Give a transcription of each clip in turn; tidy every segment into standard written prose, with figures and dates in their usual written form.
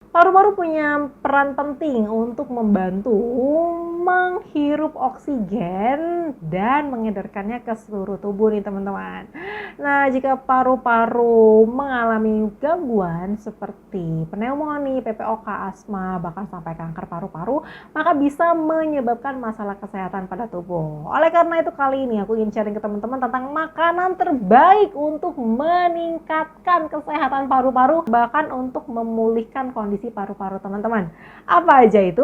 Paru-paru punya peran penting untuk membantu menghirup oksigen dan mengedarkannya ke seluruh tubuh nih teman-teman. Nah, jika paru-paru mengalami gangguan seperti pneumonia, PPOK, asma, bahkan sampai kanker paru-paru, maka bisa menyebabkan masalah kesehatan pada tubuh. Oleh karena itu kali ini aku ingin sharing ke teman-teman tentang makanan terbaik untuk meningkatkan kesehatan paru-paru, bahkan untuk memulihkan kondisi paru-paru teman-teman. Apa aja itu?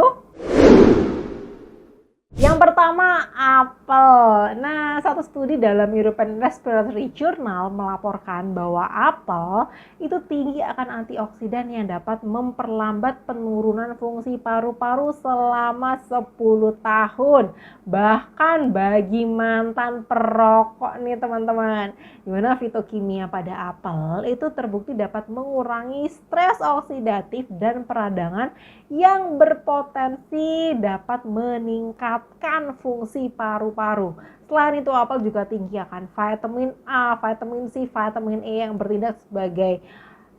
Yang pertama, apel. Nah, satu studi dalam European Respiratory Journal melaporkan bahwa apel itu tinggi akan antioksidan yang dapat memperlambat penurunan fungsi paru-paru selama 10 tahun. Bahkan bagi mantan perokok nih teman-teman. Dimana fitokimia pada apel itu terbukti dapat mengurangi stres oksidatif dan peradangan yang berpotensi dapat meningkatkan fungsi paru-paru. Selain itu, apel juga tinggi akan vitamin A, vitamin C, vitamin E yang bertindak sebagai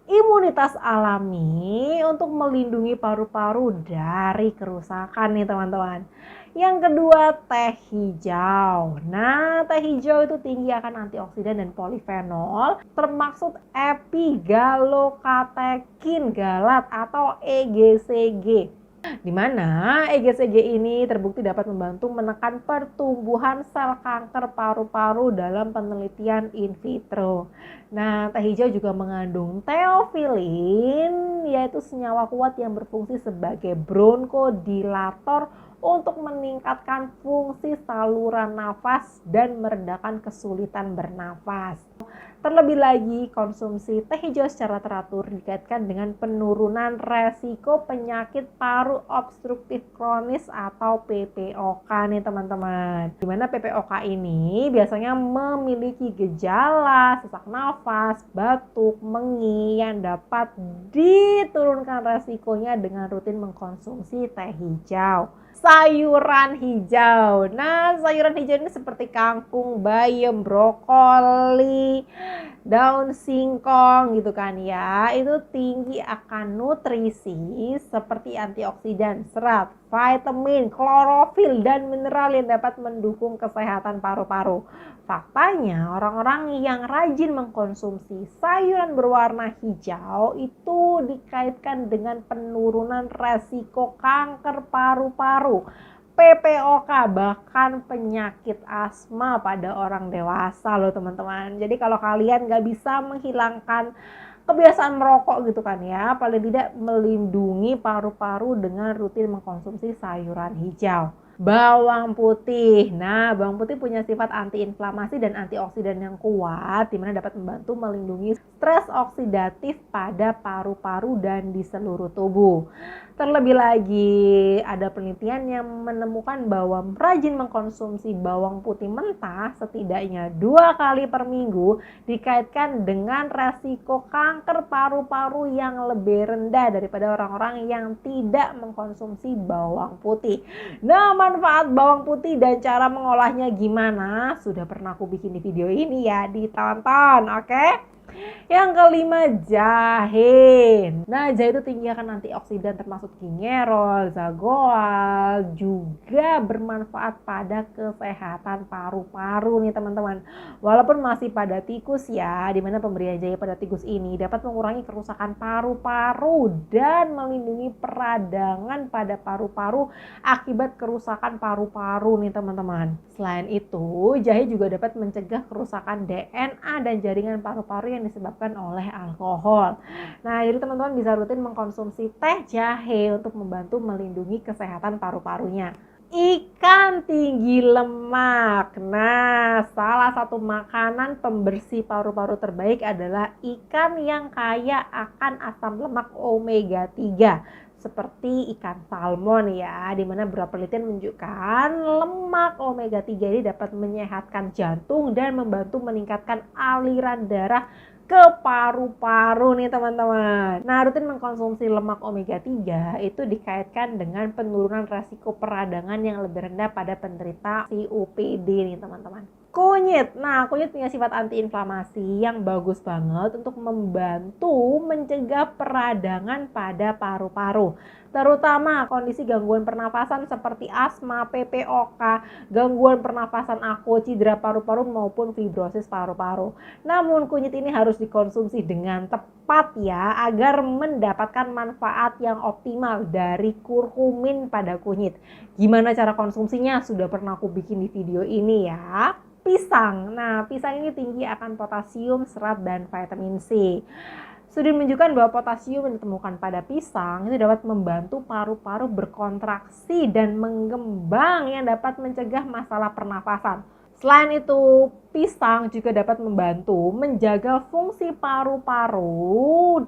imunitas alami untuk melindungi paru-paru dari kerusakan nih teman-teman. Yang kedua, teh hijau. Nah, teh hijau itu tinggi akan antioksidan dan polifenol, termaksud epigalokatekin galat atau EGCG. Di mana EGCG ini terbukti dapat membantu menekan pertumbuhan sel kanker paru-paru dalam penelitian in vitro. Nah, teh hijau juga mengandung teofilin, yaitu senyawa kuat yang berfungsi sebagai bronkodilator untuk meningkatkan fungsi saluran nafas dan meredakan kesulitan bernafas. Terlebih lagi, konsumsi teh hijau secara teratur dikaitkan dengan penurunan resiko penyakit paru obstruktif kronis atau PPOK nih teman-teman. Dimana PPOK ini biasanya memiliki gejala sesak nafas, batuk, mengi yang dapat diturunkan resikonya dengan rutin mengkonsumsi teh hijau. Sayuran hijau. Nah, sayuran hijau ini seperti kangkung, bayam, brokoli, daun singkong gitu kan ya. Itu tinggi akan nutrisi seperti antioksidan, serat, vitamin, klorofil, dan mineral yang dapat mendukung kesehatan paru-paru. Faktanya, orang-orang yang rajin mengkonsumsi sayuran berwarna hijau itu dikaitkan dengan penurunan resiko kanker paru-paru, PPOK, bahkan penyakit asma pada orang dewasa loh teman-teman. Jadi kalau kalian gak bisa menghilangkan kebiasaan merokok gitu kan ya, paling tidak melindungi paru-paru dengan rutin mengkonsumsi sayuran hijau. Bawang putih. Nah, bawang putih punya sifat antiinflamasi dan antioksidan yang kuat, di mana dapat membantu melindungi stres oksidatif pada paru-paru dan di seluruh tubuh. Terlebih lagi, ada penelitian yang menemukan bahwa rajin mengkonsumsi bawang putih mentah setidaknya 2 kali per minggu dikaitkan dengan resiko kanker paru-paru yang lebih rendah daripada orang-orang yang tidak mengkonsumsi bawang putih. Nah, manfaat bawang putih dan cara mengolahnya gimana? Sudah pernah aku bikin di video ini ya, ditonton, oke? Yang kelima, jahe. Nah, jahe itu tinggi akan antioksidan termasuk gingerol, zagoal, juga bermanfaat pada kesehatan paru-paru nih teman-teman. Walaupun masih pada tikus ya, dimana pemberian jahe pada tikus ini dapat mengurangi kerusakan paru-paru dan melindungi peradangan pada paru-paru akibat kerusakan paru-paru nih teman-teman. Selain itu, jahe juga dapat mencegah kerusakan DNA dan jaringan paru-paru yang disebabkan oleh alkohol. Nah, jadi teman-teman bisa rutin mengkonsumsi teh jahe untuk membantu melindungi kesehatan paru-parunya. Ikan tinggi lemak. Nah, salah satu makanan pembersih paru-paru terbaik adalah ikan yang kaya akan asam lemak omega 3 seperti ikan salmon ya, di mana beberapa penelitian menunjukkan lemak omega 3 ini dapat menyehatkan jantung dan membantu meningkatkan aliran darah ke paru-paru nih teman-teman. Nah, rutin mengkonsumsi lemak omega 3 itu dikaitkan dengan penurunan resiko peradangan yang lebih rendah pada penderita COPD nih teman-teman. Kunyit. Nah, kunyit punya sifat antiinflamasi yang bagus banget untuk membantu mencegah peradangan pada paru-paru. Terutama kondisi gangguan pernafasan seperti asma, PPOK, gangguan pernafasan akut, cedera paru-paru maupun fibrosis paru-paru. Namun kunyit ini harus dikonsumsi dengan tepat ya, agar mendapatkan manfaat yang optimal dari kurkumin pada kunyit. Gimana cara konsumsinya? Sudah pernah aku bikin di video ini ya. Pisang. Nah, pisang ini tinggi akan potasium, serat, dan vitamin C. Studi menunjukkan bahwa potasium yang ditemukan pada pisang itu dapat membantu paru-paru berkontraksi dan mengembang yang dapat mencegah masalah pernafasan. Selain itu, pisang juga dapat membantu menjaga fungsi paru-paru,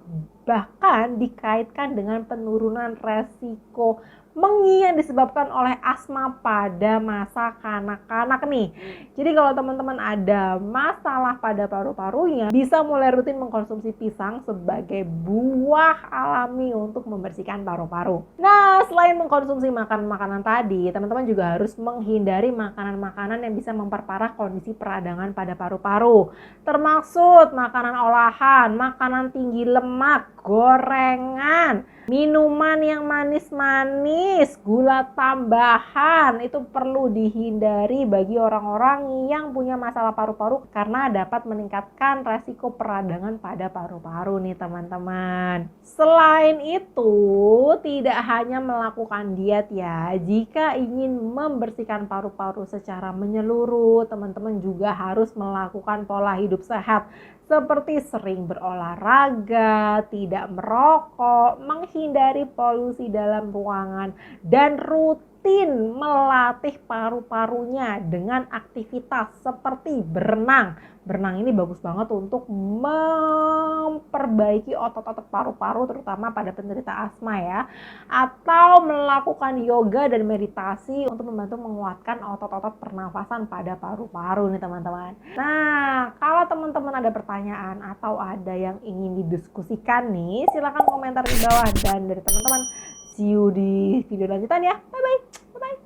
bahkan dikaitkan dengan penurunan resiko mengi yang disebabkan oleh asma pada masa kanak-kanak nih. Jadi kalau teman-teman ada masalah pada paru-parunya, bisa mulai rutin mengkonsumsi pisang sebagai buah alami untuk membersihkan paru-paru. Nah, selain mengkonsumsi makanan-makanan tadi, teman-teman juga harus menghindari makanan-makanan yang bisa memperparah kondisi peradangan pada paru-paru. Termaksud makanan olahan, makanan tinggi lemak, gorengan, minuman yang manis-manis, gula tambahan itu perlu dihindari bagi orang-orang yang punya masalah paru-paru karena dapat meningkatkan resiko peradangan pada paru-paru nih teman-teman. Selain itu, tidak hanya melakukan diet ya, jika ingin membersihkan paru-paru secara menyeluruh, teman-teman juga harus melakukan pola hidup sehat seperti sering berolahraga, tidak merokok, menghindari polusi dalam ruangan, dan rutin melatih paru-parunya dengan aktivitas seperti berenang. Berenang ini bagus banget untuk memperbaiki otot-otot paru-paru terutama pada penderita asma ya. Atau melakukan yoga dan meditasi untuk membantu menguatkan otot-otot pernafasan pada paru-paru nih teman-teman. Nah, kalau teman-teman ada pertanyaan atau ada yang ingin didiskusikan nih, silahkan komentar di bawah. Dan dari teman-teman, see you di video lanjutan ya. Bye-bye.